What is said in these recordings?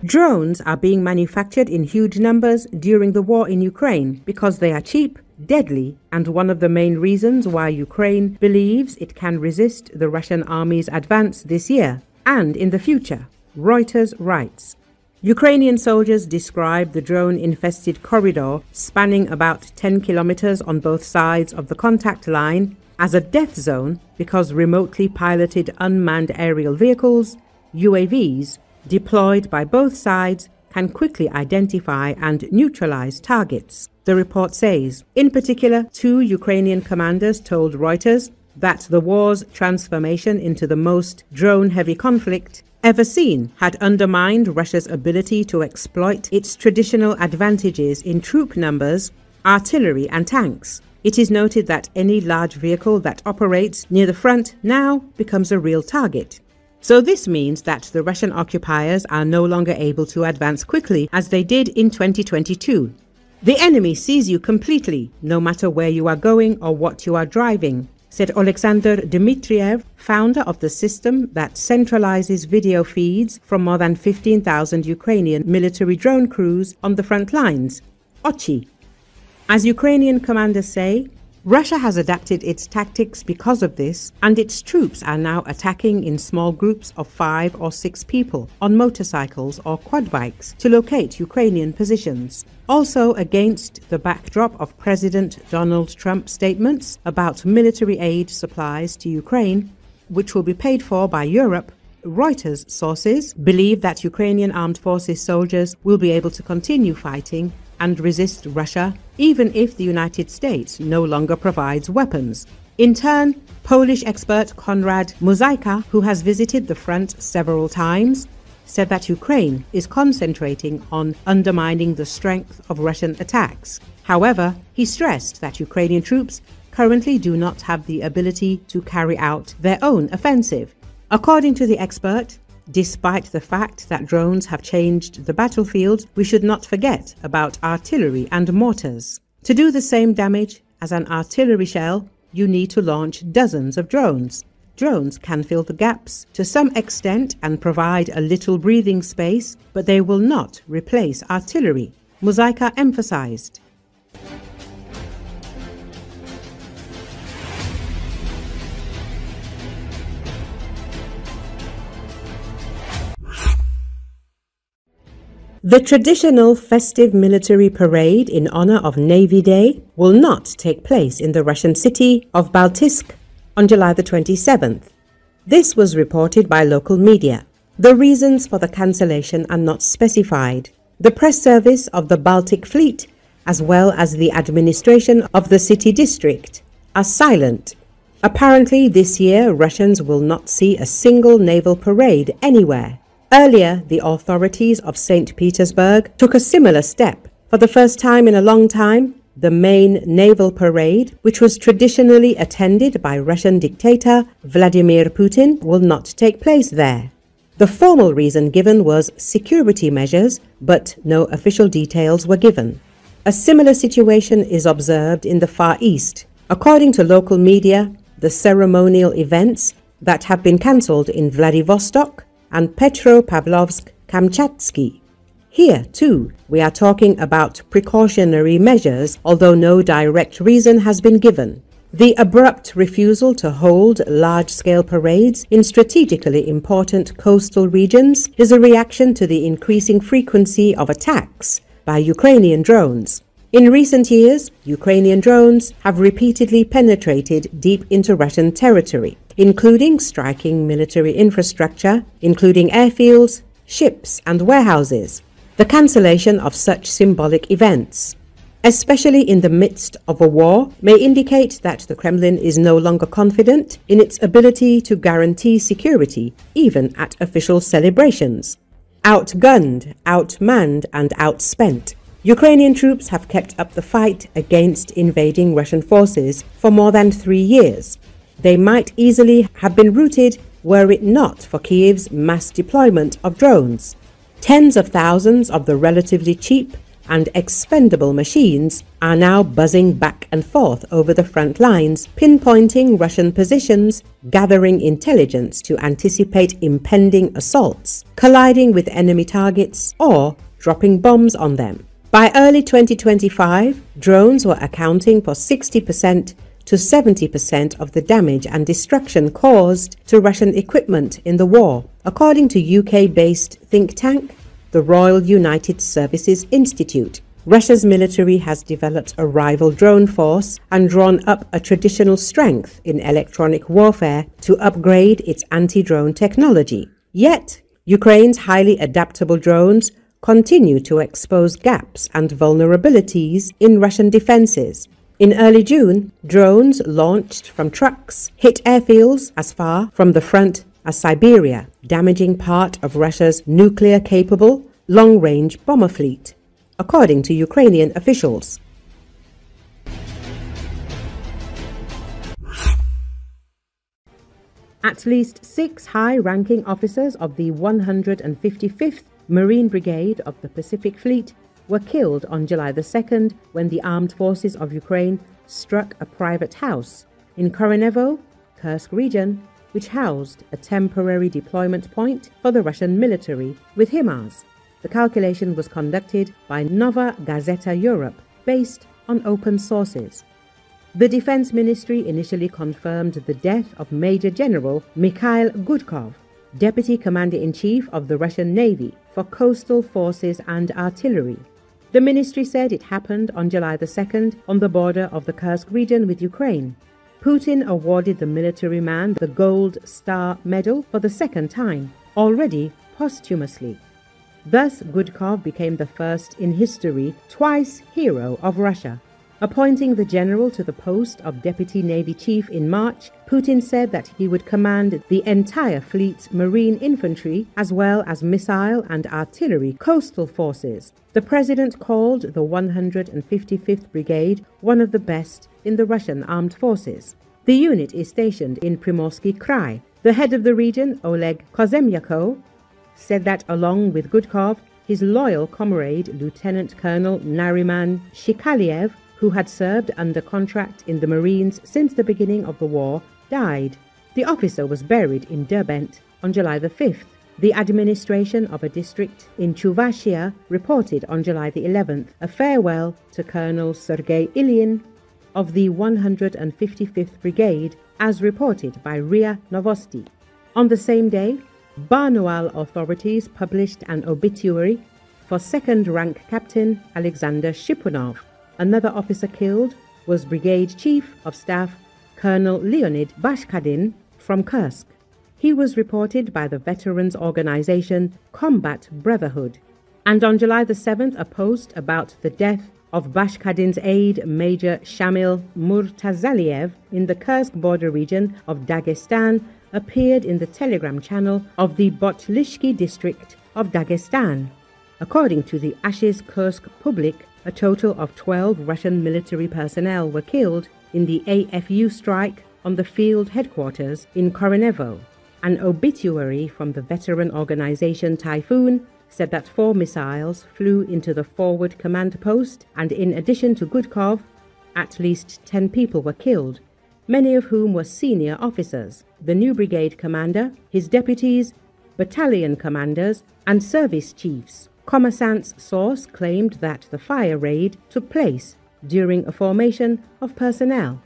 Drones are being manufactured in huge numbers during the war in Ukraine because they are cheap, deadly, and one of the main reasons why Ukraine believes it can resist the Russian army's advance this year and in the future, Reuters writes. Ukrainian soldiers describe the drone-infested corridor spanning about 10 kilometers on both sides of the contact line as a death zone because remotely piloted unmanned aerial vehicles, UAVs, deployed by both sides can quickly identify and neutralize targets, the report says. In particular, 2 Ukrainian commanders told Reuters that the war's transformation into the most drone-heavy conflict ever seen had undermined Russia's ability to exploit its traditional advantages in troop numbers, artillery and tanks. It is noted that any large vehicle that operates near the front now becomes a real target. So this means that the Russian occupiers are no longer able to advance quickly as they did in 2022. The enemy sees you completely, no matter where you are going or what you are driving, said Alexander Dmitriev, founder of the system that centralizes video feeds from more than 15,000 Ukrainian military drone crews on the front lines, OCHI. As Ukrainian commanders say, Russia has adapted its tactics because of this, and its troops are now attacking in small groups of 5 or 6 people on motorcycles or quad bikes to locate Ukrainian positions. Also, against the backdrop of President Donald Trump's statements about military aid supplies to Ukraine, which will be paid for by Europe, Reuters sources believe that Ukrainian armed forces soldiers will be able to continue fighting and resist Russia, even if the United States no longer provides weapons. In turn, Polish expert Konrad Muzyka, who has visited the front several times, said that Ukraine is concentrating on undermining the strength of Russian attacks. However, he stressed that Ukrainian troops currently do not have the ability to carry out their own offensive. According to the expert, despite the fact that drones have changed the battlefield, we should not forget about artillery and mortars. To do the same damage as an artillery shell, you need to launch dozens of drones. Drones can fill the gaps to some extent and provide a little breathing space, but they will not replace artillery, Muzyka emphasized. The traditional festive military parade in honor of Navy Day will not take place in the Russian city of Baltisk on July the 27th. This was reported by local media. The reasons for the cancellation are not specified. The press service of the Baltic Fleet, as well as the administration of the city district, are silent. Apparently, this year, Russians will not see a single naval parade anywhere. Earlier, the authorities of St. Petersburg took a similar step. For the first time in a long time, the main naval parade, which was traditionally attended by Russian dictator Vladimir Putin, will not take place there. The formal reason given was security measures, but no official details were given. A similar situation is observed in the Far East. According to local media, the ceremonial events that have been cancelled in Vladivostok and Petropavlovsk-Kamchatsky. Here, too, we are talking about precautionary measures, although no direct reason has been given. The abrupt refusal to hold large-scale parades in strategically important coastal regions is a reaction to the increasing frequency of attacks by Ukrainian drones. In recent years, Ukrainian drones have repeatedly penetrated deep into Russian territory, including striking military infrastructure, including airfields, ships and warehouses. The cancellation of such symbolic events, especially in the midst of a war, may indicate that the Kremlin is no longer confident in its ability to guarantee security, even at official celebrations. Outgunned, outmanned and outspent, Ukrainian troops have kept up the fight against invading Russian forces for more than 3 years. They might easily have been routed were it not for Kiev's mass deployment of drones. Tens of thousands of the relatively cheap and expendable machines are now buzzing back and forth over the front lines, pinpointing Russian positions, gathering intelligence to anticipate impending assaults, colliding with enemy targets, or dropping bombs on them. By early 2025, drones were accounting for 60% to 70% of the damage and destruction caused to Russian equipment in the war, according to UK-based think tank, the Royal United Services Institute. Russia's military has developed a rival drone force and drawn up a traditional strength in electronic warfare to upgrade its anti-drone technology. Yet, Ukraine's highly adaptable drones continue to expose gaps and vulnerabilities in Russian defenses. In early June, drones launched from trucks hit airfields as far from the front as Siberia, damaging part of Russia's nuclear-capable long-range bomber fleet, according to Ukrainian officials. At least 6 high-ranking officers of the 155th Marine Brigade of the Pacific Fleet were killed on July the 2nd when the armed forces of Ukraine struck a private house in Koronevo, Kursk region, which housed a temporary deployment point for the Russian military with HIMARS. The calculation was conducted by Nova Gazeta Europe, based on open sources. The Defense Ministry initially confirmed the death of Major General Mikhail Gudkov, Deputy Commander-in-Chief of the Russian Navy for Coastal Forces and Artillery. The ministry said it happened on July the 2nd on the border of the Kursk region with Ukraine. Putin awarded the military man the Gold Star Medal for the second time, already posthumously. Thus, Gudkov became the first in history twice hero of Russia. Appointing the general to the post of Deputy Navy Chief in March, Putin said that he would command the entire fleet's marine infantry as well as missile and artillery coastal forces. The president called the 155th Brigade one of the best in the Russian armed forces. The unit is stationed in Primorsky Krai. The head of the region, Oleg Kozemyakov, said that along with Gudkov, his loyal comrade, Lieutenant Colonel Nariman Shikaliev, who had served under contract in the Marines since the beginning of the war, died. The officer was buried in Derbent on July the 5th. The administration of a district in Chuvashia reported on July the 11th a farewell to Colonel Sergei Ilyin of the 155th Brigade, as reported by RIA Novosti. On the same day, Barnaul authorities published an obituary for second-rank Captain Alexander Shipunov. Another officer killed was Brigade Chief of Staff Colonel Leonid Bashkadin from Kursk. He was reported by the veterans organization Combat Brotherhood. And on July the 7th, a post about the death of Bashkadin's aide, Major Shamil Murtazaliev, in the Kursk border region of Dagestan appeared in the Telegram channel of the Botlishki district of Dagestan. According to the Ashes Kursk Public, a total of 12 Russian military personnel were killed in the AFU strike on the field headquarters in Koronevo. An obituary from the veteran organization Typhoon said that 4 missiles flew into the forward command post, and in addition to Gudkov, at least 10 people were killed, many of whom were senior officers, the new brigade commander, his deputies, battalion commanders, and service chiefs. Kommersant's source claimed that the fire raid took place during a formation of personnel.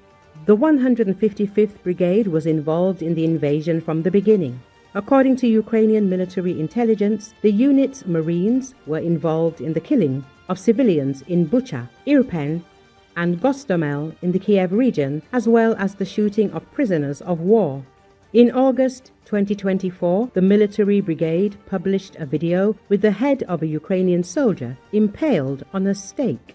The 155th Brigade was involved in the invasion from the beginning. According to Ukrainian military intelligence, the unit's Marines were involved in the killing of civilians in Bucha, Irpin, and Gostomel in the Kiev region, as well as the shooting of prisoners of war. In August 2024, the military brigade published a video with the head of a Ukrainian soldier impaled on a stake.